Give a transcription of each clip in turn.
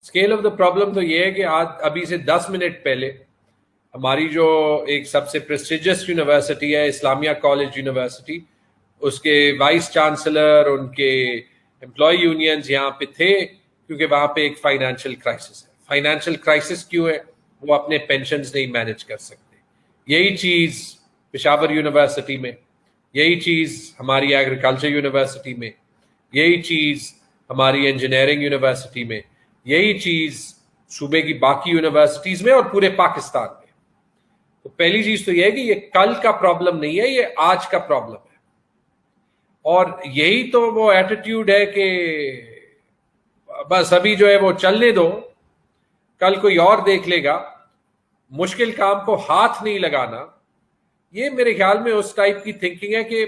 Scale of the problem تو یہ ہے کہ آج ابھی سے 10 منٹ پہلے ہماری جو ایک سب سے پریسٹیجس یونیورسٹی ہے اسلامیہ کالج یونیورسٹی، اس کے وائس چانسلر، ان کے امپلائی یونینز یہاں پہ تھے کیونکہ وہاں پہ ایک فائنینشیل کرائسس ہے. فائنینشیل کرائسس کیوں ہے؟ وہ اپنے پینشنز نہیں مینج کر سکتے. یہی چیز پشاور یونیورسٹی میں، یہی چیز ہماری ایگریکلچر یونیورسٹی میں، یہی چیز ہماری انجینئرنگ یونیورسٹی میں، یہی چیز صوبے کی باقی یونیورسٹیز میں اور پورے پاکستان میں. تو پہلی چیز تو یہ ہے کہ یہ کل کا پرابلم نہیں ہے، یہ آج کا پرابلم ہے. اور یہی تو وہ ایٹیٹیوڈ ہے کہ بس ابھی جو ہے وہ چلنے دو، کل کوئی اور دیکھ لے گا، مشکل کام کو ہاتھ نہیں لگانا. یہ میرے خیال میں اس ٹائپ کی تھنکنگ ہے کہ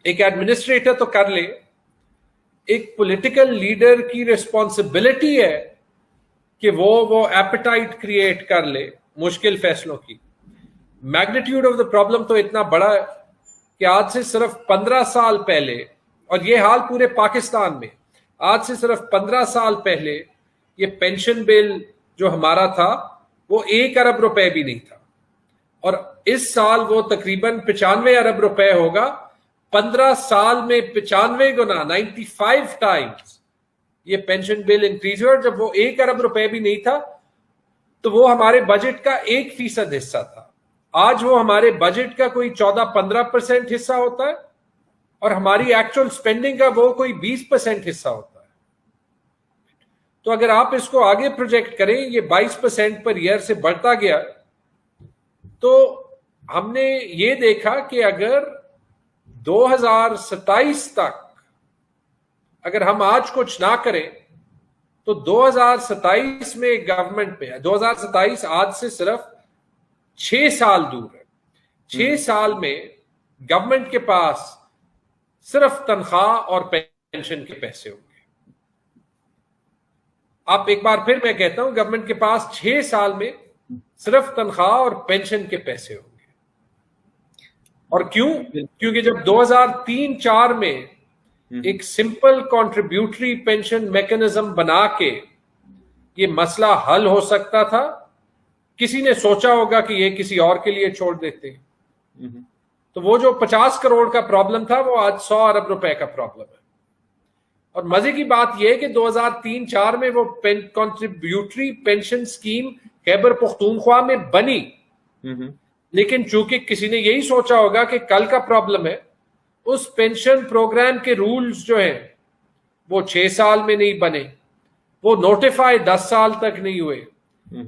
ایک ایڈمنسٹریٹر تو کر لے، ایک پولیٹیکل لیڈر کی ریسپانسبلٹی ہے کہ وہ ایپیٹائٹ کریٹ کر لے مشکل فیصلوں کی. میگنیٹیوڈ آف دا پرابلم تو اتنا بڑا ہے کہ آج سے صرف 15 سال پہلے، اور یہ حال پورے پاکستان میں، آج سے صرف 15 سال پہلے یہ پینشن بل جو ہمارا تھا وہ 1 ارب روپے بھی نہیں تھا، اور اس سال وہ تقریباً 95 ارب روپے ہوگا. 15 سال میں 95 گنا 95 ٹائمز یہ پینشن بل انکریز ہوا. جب وہ 1 ارب روپے بھی نہیں تھا تو وہ ہمارے بجٹ کا 1% حصہ تھا. آج وہ ہمارے بجٹ کا کوئی 14-15% حصہ ہوتا ہے، اور ہماری ایکچوئل سپینڈنگ کا وہ کوئی 20% حصہ ہوتا ہے. تو اگر آپ اس کو آگے پروجیکٹ کریں، یہ 22% پر ایئر سے بڑھتا گیا، تو ہم نے یہ دیکھا کہ اگر 2027 تک اگر ہم آج کچھ نہ کریں تو 2027 میں گورنمنٹ پہ 2027 آج سے صرف 6 سال دور ہے. 6 سال میں گورنمنٹ کے پاس صرف تنخواہ اور پینشن کے پیسے ہوں گے. آپ ایک بار پھر میں کہتا ہوں، گورنمنٹ کے پاس 6 سال میں صرف تنخواہ اور پینشن کے پیسے ہوں گے. اور کیوں؟ کیونکہ جب 2003-04 میں ایک سمپل کنٹریبیوٹری پینشن میکنزم بنا کے یہ مسئلہ حل ہو سکتا تھا، کسی نے سوچا ہوگا کہ یہ کسی اور کے لیے چھوڑ دیتے ہیں. تو وہ جو 50 کروڑ کا پرابلم تھا وہ آج 100 ارب روپے کا پرابلم ہے. اور مزے کی بات یہ ہے کہ 2003-04 میں وہ contributory pension scheme Khyber Pakhtunkhwa میں بنی، لیکن چونکہ کسی نے یہی سوچا ہوگا کہ کل کا پرابلم ہے، اس پینشن پروگرام کے رولز جو ہیں وہ 6 سال میں نہیں بنے، وہ نوٹیفائی 10 سال تک نہیں ہوئے،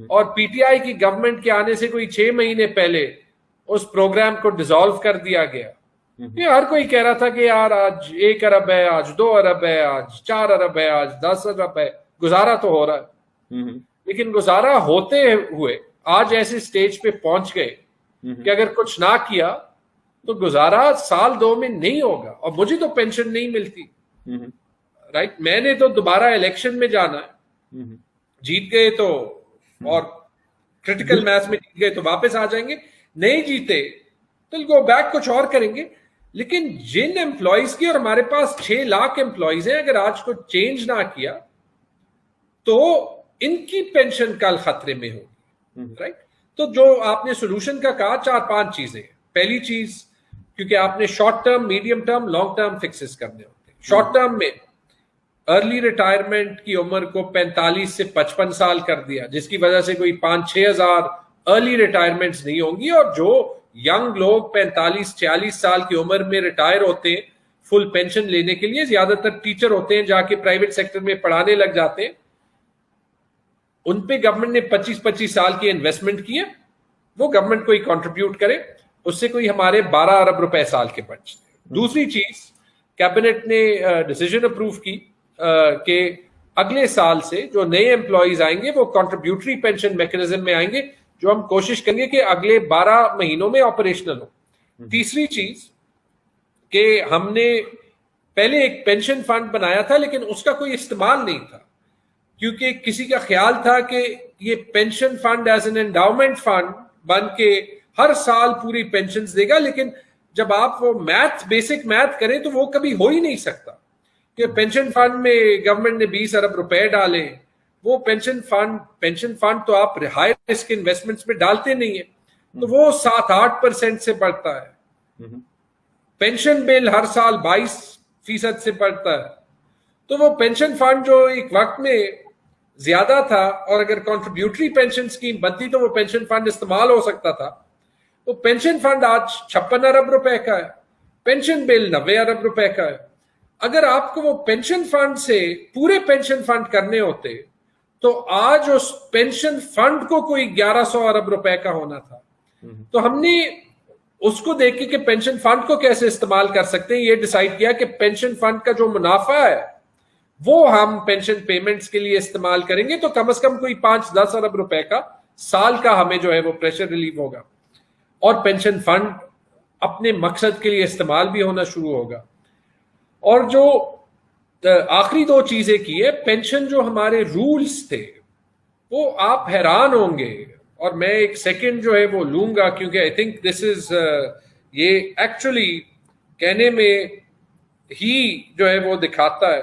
اور پی ٹی آئی کی گورنمنٹ کے آنے سے کوئی 6 مہینے پہلے اس پروگرام کو ڈیزالو کر دیا گیا. یہ ہر کوئی کہہ رہا تھا کہ یار آج 1 ارب ہے، آج 2 ارب ہے، آج 4 ارب ہے، آج 10 ارب ہے، گزارا تو ہو رہا ہے. لیکن گزارا ہوتے ہوئے آج ایسے سٹیج پہ پہنچ گئے کہ اگر کچھ نہ کیا تو گزارا 1-2 میں نہیں ہوگا. اور مجھے تو پینشن نہیں ملتی، رائٹ؟ میں نے تو دوبارہ الیکشن میں جانا ہے، جیت گئے تو اور کرٹیکل میچ میں جیت گئے تو واپس آ جائیں گے، نہیں جیتے تو گو بیک کچھ اور کریں گے. لیکن جن امپلائیز کی، اور ہمارے پاس 6 لاکھ امپلائیز ہیں، اگر آج کو چینج نہ کیا تو ان کی پینشن کل خطرے میں ہوگی، رائٹ؟ تو جو آپ نے سولوشن کا کہا، 4-5 چیزیں. پہلی چیز، کیونکہ آپ نے short term, medium term, long term fixes کرنے ہوتے ہیں. شارٹ ٹرم میں ارلی ریٹائرمنٹ کی عمر کو 45 سے 55 سال کر دیا، جس کی وجہ سے کوئی 5-6 ہزار ارلی ریٹائرمنٹس نہیں ہوں گی. اور جو ینگ لوگ 45-46 سال کی عمر میں ریٹائر ہوتے ہیں فل پینشن لینے کے لیے، زیادہ تر ٹیچر ہوتے ہیں، جا کے پرائیویٹ سیکٹر میں پڑھانے لگ جاتے ہیں، ان پہ گورنمنٹ نے 25-25 سال کی انویسٹمنٹ کی ہے، وہ گورنمنٹ کو ہی کنٹریبیوٹ کرے، اس سے کوئی ہمارے 12 ارب روپے سال کے بچتے ہیں. دوسری چیز، کیبنٹ نے ڈیسیژن اپروو کی کہ اگلے سال سے جو نئے امپلائیز آئیں گے وہ کنٹریبیوٹری پینشن میکنزم میں آئیں گے، جو ہم کوشش کریں گے کہ اگلے 12 مہینوں میں آپریشنل ہو. تیسری چیز کہ ہم نے پہلے ایک پینشن فنڈ بنایا تھا، لیکن اس کا کوئی استعمال نہیں تھا، کیونکہ کسی کا خیال تھا کہ یہ pension fund as an endowment fund بن کے ہر سال پوری پینشنز دے گا. لیکن جب آپ وہ بیسک میتھ کریں تو وہ کبھی ہو ہی نہیں سکتا کہ پینشن فنڈ میں گورنمنٹ نے 20 ارب روپے ڈالے وہ پینشن فنڈ تو آپ ہائی رسک انویسٹمنٹس میں ڈالتے نہیں ہیں, تو وہ 7-8% سے بڑھتا ہے. پینشن بل ہر سال 22% سے بڑھتا ہے. تو وہ پینشن فنڈ جو ایک وقت میں زیادہ تھا, اور اگر کنٹریبیوٹری پینشن اسکیم بنتی تو وہ پینشن فنڈ استعمال ہو سکتا تھا, وہ پینشن فنڈ آج 56 ارب روپے کا ہے, پینشن بل 90 ارب روپے کا ہے. اگر آپ کو وہ پینشن فنڈ سے پورے پینشن فنڈ کرنے ہوتے تو آج اس پینشن فنڈ کو کوئی 1100 ارب روپے کا ہونا تھا. تو ہم نے اس کو دیکھ کے کہ پینشن فنڈ کو کیسے استعمال کر سکتے ہیں, یہ ڈیسائیڈ کیا کہ پینشن فنڈ کا جو منافع ہے وہ ہم پینشن پیمنٹس کے لیے استعمال کریں گے, تو کم از کم کوئی 5-10 ارب روپے کا سال کا ہمیں جو ہے وہ پریشر ریلیف ہوگا, اور پینشن فنڈ اپنے مقصد کے لیے استعمال بھی ہونا شروع ہوگا. اور جو آخری 2 چیزیں کی ہے, پینشن جو ہمارے رولز تھے وہ آپ حیران ہوں گے, اور میں ایک سیکنڈ جو ہے وہ لوں گا کیونکہ آئی تھنک دس از یہ ایکچولی کہنے میں ہی جو ہے وہ دکھاتا ہے.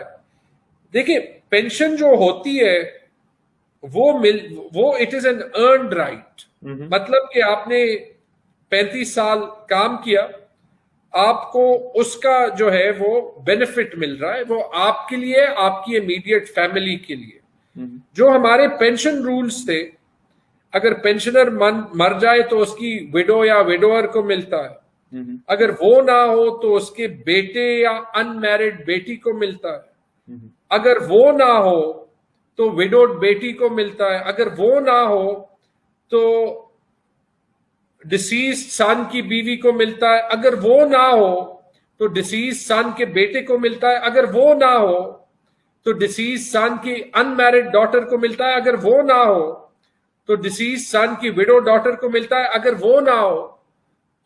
دیکھیں پینشن جو ہوتی ہے وہ it is an earned right, مطلب کہ آپ نے 35 سال کام کیا, آپ کو اس کا جو ہے وہ بینیفٹ مل رہا ہے, وہ آپ کے لیے, آپ کی امیڈیٹ فیملی کے لیے. جو ہمارے پینشن رولز تھے, اگر پینشنر مر جائے تو اس کی وڈو یا وڈوور کو ملتا ہے, اگر وہ نہ ہو تو اس کے بیٹے یا ان میرڈ بیٹی کو ملتا ہے, اگر وہ نہ ہو تو وڈوڈ بیٹی کو ملتا ہے, اگر وہ نہ ہو تو ڈیسیزڈ سن کی بیوی کو ملتا ہے, اگر وہ نہ ہو تو ڈیسیزڈ سن کے بیٹے کو ملتا ہے, اگر وہ نہ ہو تو ڈیسیزڈ سن کی ان میرڈ ڈاٹر کو ملتا ہے, اگر وہ نہ ہو تو ڈیسیزڈ سن کی وڈو ڈاٹر کو ملتا ہے, اگر وہ نہ ہو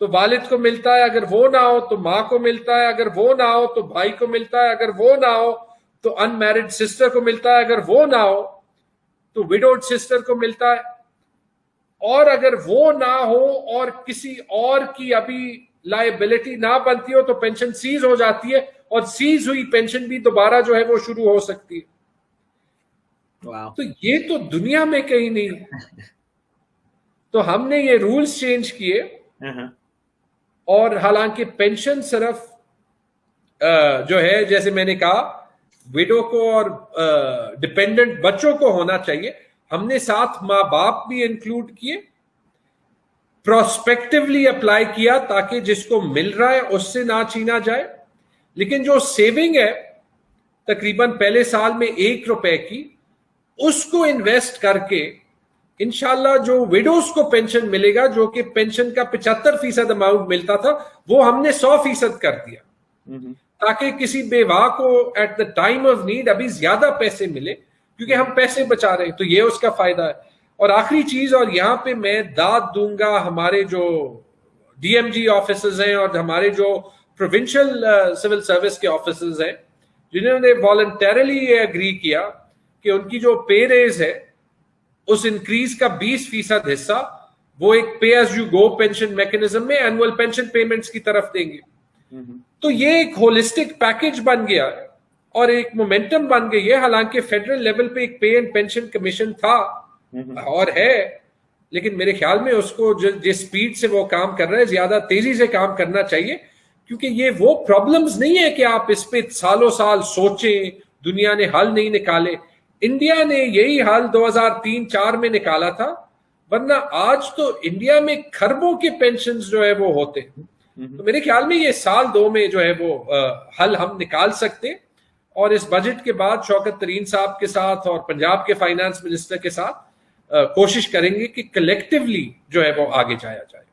تو والد کو ملتا ہے, اگر وہ نہ ہو تو ماں کو ملتا ہے, اگر وہ نہ ہو تو بھائی کو ملتا ہے, اگر وہ نہ ہو تو ان میرڈ سسٹر کو ملتا ہے, اگر وہ نہ ہو تو وڈوڈ سسٹر کو ملتا ہے, اور اگر وہ نہ ہو اور کسی اور کی ابھی لائبلٹی نہ بنتی ہو تو پینشن سیز ہو جاتی ہے, اور سیز ہوئی پینشن بھی دوبارہ جو ہے وہ شروع ہو سکتی ہے. تو یہ تو دنیا میں کہیں نہیں. تو ہم نے یہ رولز چینج کیے, اور حالانکہ پینشن صرف جو ہے جیسے میں نے کہا ویڈو کو اور ڈپینڈنٹ بچوں کو ہونا چاہیے, ہم نے ساتھ ماں باپ بھی انکلوڈ کیے, پروسپیکٹولی اپلائی کیا تاکہ جس کو مل رہا ہے اس سے نہ چھینا جائے. لیکن جو سیونگ ہے تقریباً پہلے سال میں 1 روپے کی, اس کو انویسٹ کر کے انشاءاللہ جو ویڈوز کو پینشن ملے گا, جو کہ پینشن کا 75% اماؤنٹ ملتا تھا, وہ ہم نے 100% کر دیا, تاکہ کسی بیوہ کو at the time of need ابھی زیادہ پیسے ملے, کیونکہ ہم پیسے بچا رہے ہیں, تو یہ اس کا فائدہ ہے. اور آخری چیز, اور یہاں پہ میں داد دوں گا ہمارے جو ڈی ایم جی آفیسز ہیں اور ہمارے جو پروونشل سول سروس کے آفیسز ہیں, جنہوں نے والنٹیرلی یہ اگری کیا کہ ان کی جو پے ریز ہے اس انکریز کا 20% حصہ وہ ایک pay as you go pension mechanism میں اینول پینشن پیمنٹس کی طرف دیں گے. تو یہ ایک ہولسٹک پیکج بن گیا اور ایک مومنٹم بن گئی ہے. حالانکہ فیڈرل لیول پہ ایک پے اینڈ پینشن کمیشن تھا اور ہے, لیکن میرے خیال میں اس کو جس سپیڈ سے وہ کام کر رہے ہیں زیادہ تیزی سے کام کرنا چاہیے, کیونکہ یہ وہ پرابلمز نہیں ہے کہ آپ اس پہ سالوں سال سوچیں, دنیا نے حل نہیں نکالے. انڈیا نے یہی حل 2003-4 میں نکالا تھا, ورنہ آج تو انڈیا میں کھربوں کے پینشنز جو ہے وہ ہوتے. تو میرے خیال میں یہ 1-2 میں جو ہے وہ حل ہم نکال سکتے, اور اس بجٹ کے بعد شوکت ترین صاحب کے ساتھ اور پنجاب کے فائنانس منسٹر کے ساتھ کوشش کریں گے کہ کلیکٹیولی جو ہے وہ آگے جایا جائے.